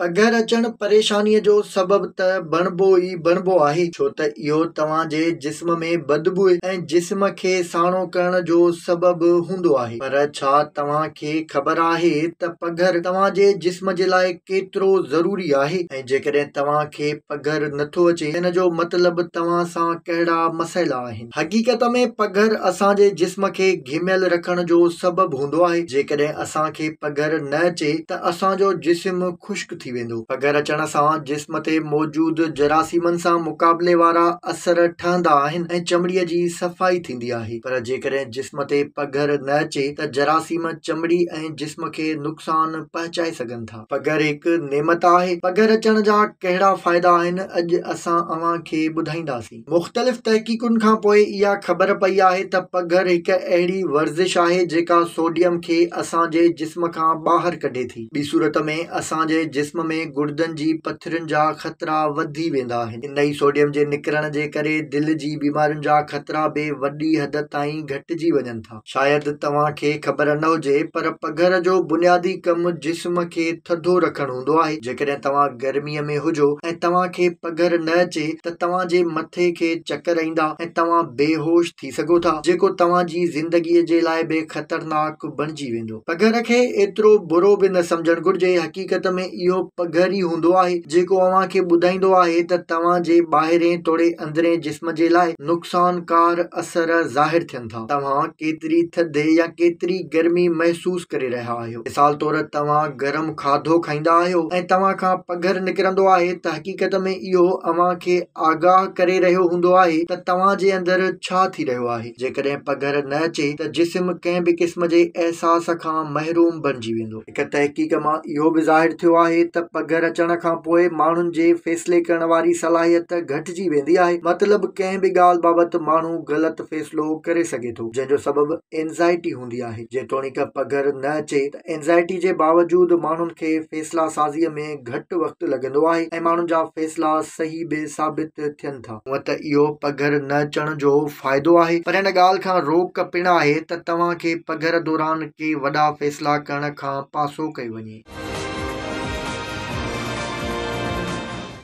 पघर अचण परेशानीअ जो सबबु त बणिबो आहे, छो त इहो तव्हांजे जिस्म में बदबू ऐं जिस्म खे साणो करण जो सबबु हूंदो आहे। पर छा तव्हांखे ख़बर आहे त पघर तव्हांजे जिस्म जे लाइ केतिरो ज़रूरी आहे? ऐं जेकॾहिं तव्हांखे पघर नथो अचे, हिन जो मतिलबु तव्हां सां कहिड़ा मसइला आहिनि। हक़ीक़त में पघर असांजे जिस्म खे घिमियल रखण जो सबबु हूंदो आहे। जेकॾहिं असांखे पघर न अचे त असांजो जिस्म खुश्क थी वेंदो। पघर अचण सां जिस्म ते मौजूद जरासीमनि सां मुक़ाबले वारा असर ठहंदा आहिनि ऐं चमड़ीअ जी सफ़ाई थींदी आहे। पर जेकॾहिं जिस्म ते पघर न अचे त जरासीम चमड़ी ऐं जिस्म खे नुक़सान पहुचाए सघनि था। पघर हिकु नेमत आहे। पघर अचण जा कहिड़ा फ़ाइदा आहिनि, अॼु असां अव्हांखे ॿुधाईंदासीं। मुख़्तलिफ़ तहक़ीक़ुनि खां पोइ इहा ख़बर पई आहे त पघर हिकु अहिड़ी वर्ज़िश आहे जेका सोडियम खे असांजे जिस्म खां ॿाहिरि कढे थी। ॿी सूरत में असांजे जिस्म में गुर्दनि जी पथरियुनि जा ख़तरा वधी वेंदा आहिनि। इन ई सोडियम जे निकिरण जे करे दिलि जी बीमारियुनि जा ख़तरा बि वॾी हद ताईं घटिजी वञनि था। शायदि तव्हांखे ख़बर न हुजे, पर पघर जो बुनियादी कमु जिस्म खे थधो रखणु हूंदो आहे। जेकॾहिं तव्हां गर्मीअ में हुजो ऐं तव्हांखे पघर न अचे त तव्हांजे मथे खे चकर ईंदा ऐं तव्हां बेहोश थी सघो था, जेको तव्हांजी ज़िंदगीअ जे लाइ बि ख़तरनाक बणिजी वेंदो। पघर खे एतिरो बुरो बि न सम्झणु घुर्जे। हक़ीक़त में इहो पघर ई हूंदो आहे जेको अव्हांखे ॿुधाईंदो आहे त तव्हांजे ॿाहिरें तोड़े अंदरें जिस्म जे लाइ नुक़सानकार असर ज़ाहिर थियनि था। तव्हां केतिरी थधि या केतिरी गर्मी महसूस करे रहिया आहियो। मिसाल तौर तव्हां गरम खाधो खाईंदा आहियो ऐं तव्हां खां पघर निकिरंदो आहे त हक़ीक़त में इहो अव्हांखे आगाह करे रहियो हूंदो आहे त तव्हांजे अंदरि छा थी रहियो आहे। जेकॾहिं पघर न अचे त जिस्म कंहिं बि क़िस्म जे अहसास खां महरूम बणिजी वेंदो। हिकु तहक़ीक़ मां इहो बि ज़ाहिर थियो आहे त पघर अचण खां पोइ माण्हुनि जे फ़ैसिले करण वारी सलाहियत घटिजी वेंदी आहे। मतिलबु कंहिं बि ॻाल्हि बाबति माण्हू ग़लति फ़ैसिलो करे सघे थो, जंहिंजो सबबु एंज़ाइटी हूंदी आहे। जेतोणीकि पघर न अचे त एंज़ाइटी जे बावजूदु माण्हुनि खे फ़ैसिला साज़ीअ में घटि वक़्तु लॻंदो आहे ऐं माण्हुनि जा फ़ैसिला सही बि साबित थियनि था। हूअं त इहो पघर न अचण जो फ़ाइदो आहे, पर हिन ॻाल्हि खां रोक पिणु आहे त तव्हांखे पघर दौरान के वॾा फ़ैसिला करण खां पासो कयो वञे।